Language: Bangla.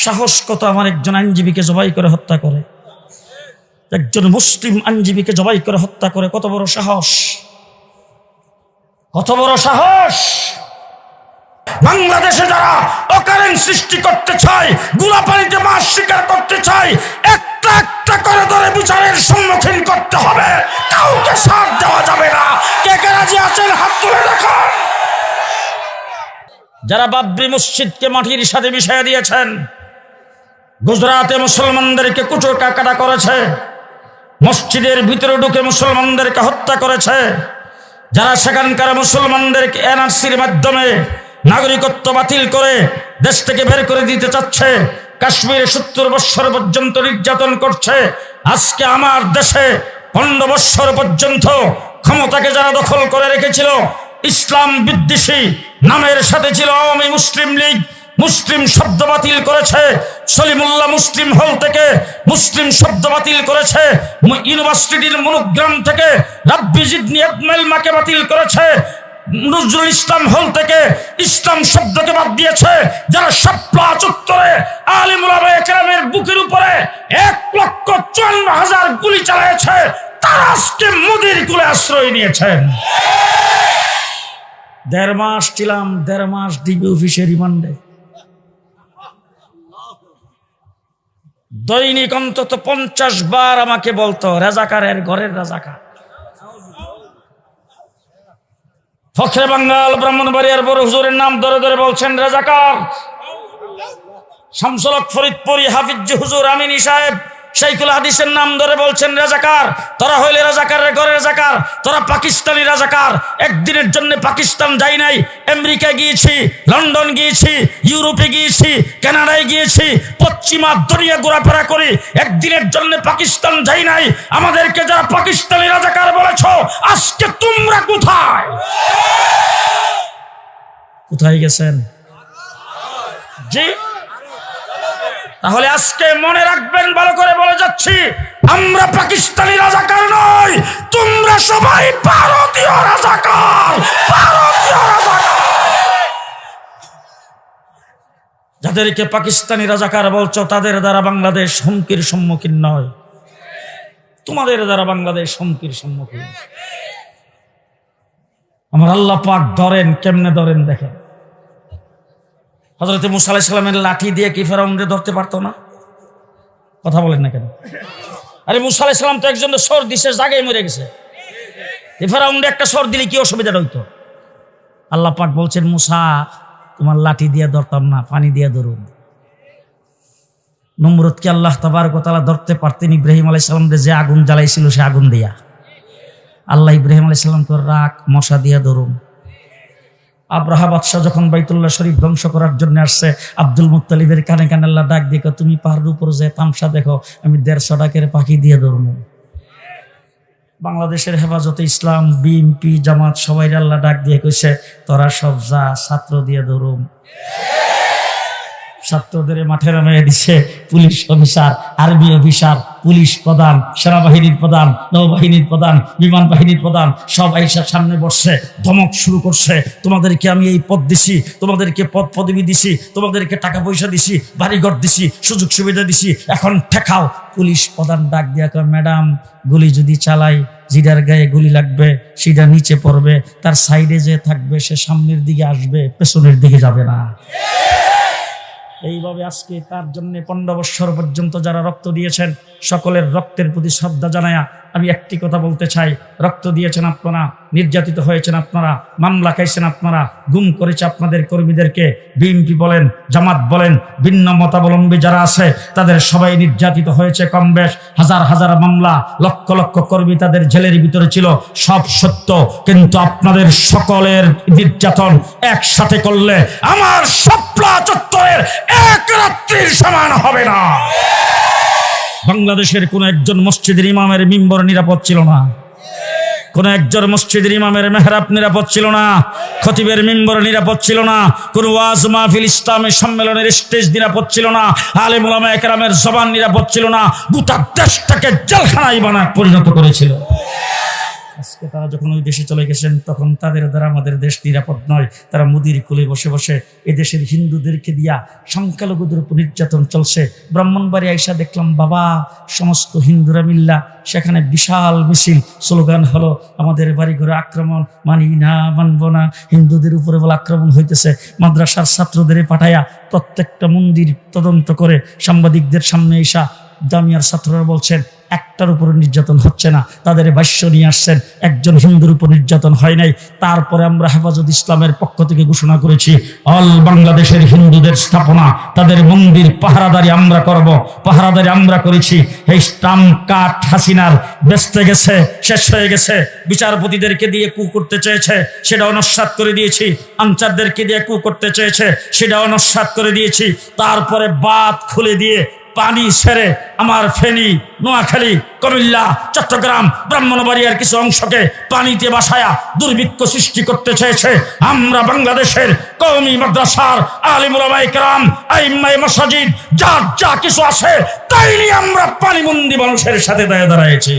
সাহস কত আমার একজন আইনজীবীকে জবাই করে হত্যা করে, একজন মুসলিম আইনজীবীকে জবাই করে হত্যা করে। কত বড় সাহস, কত বড় সাহস! বাংলাদেশে যারা অকারেন্ট সৃষ্টি করতে চায়, গুলাপানিতে মাছ শিকার করতে চায়, একটা একটা করে ধরে বিচারের সম্মুখীন করতে হবে, কাউকে ছাড় দেওয়া যাবে না। কে কে রাজি আছেন হাত তুলে দেখান। যারা বাবরি মসজিদকে মাটির সাথে মিশিয়ে দিয়েছেন, গুজরাটে মুসলমানদেরকে কুচো কাটা করেছে, মসজিদের ভিতরে ঢুকে মুসলমানদেরকে হত্যা করেছে, যারা সেখানকার মুসলমানদেরকে এনআরসির মাধ্যমে নাগরিকত্ব বাতিল করে দেশ থেকে বের করে দিতে চাচ্ছে, কাশ্মীরে 70 বছর পর্যন্ত নির্যাতন করছে, আজকে আমার দেশে 15 বছর পর্যন্ত ক্ষমতাকে যারা দখল করে রেখেছিল, ইসলাম বিদ্বেষী নামের সাথে ছিল আওয়ামী মুসলিম লীগ, মুসলিম শব্দ বাতিল করেছে। সলিমুল্লাহ মুসলিম হল থেকে মুসলিম শব্দ বাতিল করেছে। ইউনিভার্সিটির মনোগ্রাম থেকে রাব্বি জিদনি ইলমাকে বাতিল করেছে। নজরুল ইসলাম হল থেকে ইসলাম শব্দকে বাদ দিয়েছে। যারা শাপলা চত্বরে আলেম ওলামায়ে কেরামের বুকের উপরে 1,54,000 গুলি চালিয়েছে, তারা আজকে মোদির কুলে আশ্রয় নিয়েছেন। 1.5 মাস ছিলাম, 1.5 মাস ডিবি অফিসে রিমান্ডে। দৈনিক অন্তত 50 বার আমাকে বলতো রাজাকারের ঘরের রাজাকার। ফখরে বাঙ্গাল ব্রাহ্মণবাড়িয়ার বড় হুজুরের নাম ধরে ধরে বলছেন রাজাকার। শামসুল হক ফরিদপুরি, হাফিজ হুজুর আমিনী সাহেব, শাইখুল হাদিসের নাম ধরে বলছেন রাজাকার। তোরা হইলে রাজাকারের ঘরে রাজাকার, তোরা পাকিস্তানি রাজাকার। একদিনের জন্য পাকিস্তান যাই নাই, আমেরিকা গিয়েছি, লন্ডন গিয়েছি, ইউরোপে গিয়েছি, কানাডায় গিয়েছি, পশ্চিমা দুনিয়া ঘোরাফেরা করি, একদিনের জন্য পাকিস্তান যাই নাই। আমাদেরকে যারা পাকিস্তানি রাজাকার বলেছ, আজকে তোমরা কোথায়? কোথায় গেছেন? জি, তাহলে আজকে মনে রাখবেন, ভালো করে বলে যাচ্ছি, আমরা পাকিস্তানি রাজাকার নই, তোমরা সবাই ভারতীয় রাজাকার, ভারতীয় রাজাকার। যাদেরকে পাকিস্তানি রাজাকার বলছো, তাদের দ্বারা বাংলাদেশ হুমকির সম্মুখীন নয়, তোমাদের দ্বারা বাংলাদেশ হুমকির সম্মুখীন। আমার আল্লাহ পাক ধরেন, কেমনে ধরেন দেখেন। হযরত মুসা আলাইহিস সালামের লাঠি দিয়ে কি ফেরাউনকে ধরতে পারতো না? কথা বলেন না কেন? আরে মুসা আলাইহিস সালাম তো একজন সর দিছে, জায়গায় মরে গেছে। ফেরাউনকে একটা সর দিলে কি অসুবিধাটা হইতো? আল্লাহ পাক বলছেন, মুসা তোমার লাঠি দিয়ে ধরতাম না, পানি দিয়ে ধরুন। নমরুদকে আল্লাহ তাবারক ওয়া তাআলা ধরতে পারতেন ইব্রাহিম আলাইহিস সালামকে যে আগুন জ্বালাইছিল সে আগুন দিয়া। আল্লাহ ইব্রাহিম আলাইহিস সালামকে রাখ, মশা দিয়ে ধরুন। আব্রাহা বাদশাহ যখন বাইতুল্লাহ শরীফ ধ্বংস করার জন্য আসছে, আব্দুল মুত্তালিবের কানে কানে আল্লাহ ডাক দেখো, তুমি পাহাড়ের উপর যে তামসা দেখো, আমি 150 টাকার পাখি দিয়ে ধরবো। বাংলাদেশের হেফাজতে ইসলাম, বিএনপি, জামাত সবাই আল্লাহ ডাক দিয়ে কইছে, তোরা সব যা, ছাত্র দিয়ে ধরুম। ছাত্রদের মাঠে নামিয়ে দিছে police officer, army officer, police প্রধান, সেনাবাহিনীর প্রধান, নৌবাহিনীর প্রধান, বিমান বাহিনীর প্রধান, সব আইসার সামনে বসছে, ধমক শুরু করছে, তোমাদেরকে আমি এই পদ দিছি, তোমাদেরকে পদ পদবি দিছি, তোমাদেরকে টাকা পয়সা দিছি, বাড়িঘর দিছি, সুযোগ সুবিধা দিছি, এখন ঠেকাও। পুলিশ প্রধান ডাক দিয়া কয়, ম্যাডাম গুলি যদি চালাই, যেটার গায়ে গুলি লাগবে সেটা নিচে পড়বে, তার সাইডে যে থাকবে সে সামনের দিকে আসবে, পেছনের দিকে যাবে না। এইভাবে আজকে তার জন্য 15 বছর পর্যন্ত যারা রক্ত দিয়েছেন, সকলের রক্তের প্রতি শ্রদ্ধা জানায়া আমি একটি কথা বলতে চাই, রক্ত দিয়েছেন আপনারা, নির্যাতিত হয়েছেন আপনারা, মামলা খাইছেন আপনারা, গুম করেছে আপনাদের কর্মীদেরকে। বিএনপি বলেন, জামাত বলেন, ভিন্ন মতাবলম্বী যারা আছে তাদের সবাই নির্যাতিত হয়েছে কম বেশ। হাজার হাজার মামলা, লক্ষ লক্ষ কর্মী তাদের জেলের ভিতরে ছিল, সব সত্য। কিন্তু আপনাদের সকলের নির্যাতন একসাথে করলে আমার শাপলা চত্বরের এক রাত্রির সমান হবে না। বাংলাদেশের কোন একজন মসজিদের ইমামের মিম্বর নিরাপদ ছিল না, কোন একজন মসজিদের ইমামের মেহরাব নিরাপদ ছিল না, খতিবের মিম্বর নিরাপদ ছিল না, কোন ওয়াজ মাহফিল ইসলামী সম্মেলনের স্টেজ নিরাপদ ছিল না, আলেম ওলামায়ে কেরামের জবান নিরাপদ ছিল না। গোটা দেশটাকে জেলখানায় বানায় পরিণত করেছিল। আজকে তারা যখন ওই দেশে চলে গেছেন তখন তাদের দ্বারা আমাদের দেশ নিরাপদ নয়। তারা মুদির কুলে বসে বসে এদেশের হিন্দুদেরকে দিয়া সংখ্যালঘুদের উপর নির্যাতন চলছে। ব্রাহ্মণবাড়ি আইসা দেখলাম বাবা সমস্ত হিন্দুরা মিল্লা সেখানে বিশাল মিছিল, স্লোগান হলো আমাদের বাড়িঘরে আক্রমণ, মানি না, মানব না, হিন্দুদের উপরে বলে আক্রমণ হইতেছে। মাদ্রাসার ছাত্রদের পাঠাইয়া প্রত্যেকটা মন্দির তদন্ত করে সাংবাদিকদের সামনে এসা জামিয়ার ছাত্ররা বলছেন একটার উপর নির্যাতন হচ্ছে না। তাদের ভাষ্য নিয়ে আসছেন একজন হিন্দুর উপর নির্যাতন হয় নাই। তারপরে আমরা হেফাজত ইসলামের পক্ষ থেকে ঘোষণা করেছি অল বাংলাদেশের হিন্দুদের স্থাপনা, তাদের মন্দির পাহারাদারি আমরা করব। পাহারাদারি আমরা করেছি। এই স্টাম্প কাঠ হাসিনার বেচতে গেছে, শেষ হয়ে গেছে। বিচারপতিদেরকে দিয়ে কু করতে চেয়েছে, সেটাও নস্যাৎ করে দিয়েছি। আনসারদেরকে দিয়ে কু করতে চেয়েছে, সেটাও নস্যাৎ করে দিয়েছি। তারপরে বাঁধ খুলে দিয়ে পানি ছেড়ে আমার ফেনী, নোয়াখালী, কুমিল্লা, চট্টগ্রাম, ব্রাহ্মণবাড়িয়ার কিছু অংশকে পানিতে বাসায়া দুর্ভিক্ষ সৃষ্টি করতে চেয়েছে। আমরা বাংলাদেশের কওমি মাদ্রাসার আলিম উলামায়ে কেরাম, আইম্মায়ে মাসাজিদ, যা যা কিছু আছে তাই নিয়ে আমরা পানিবন্দী মানুষের সাথে দাঁড়িয়েছি।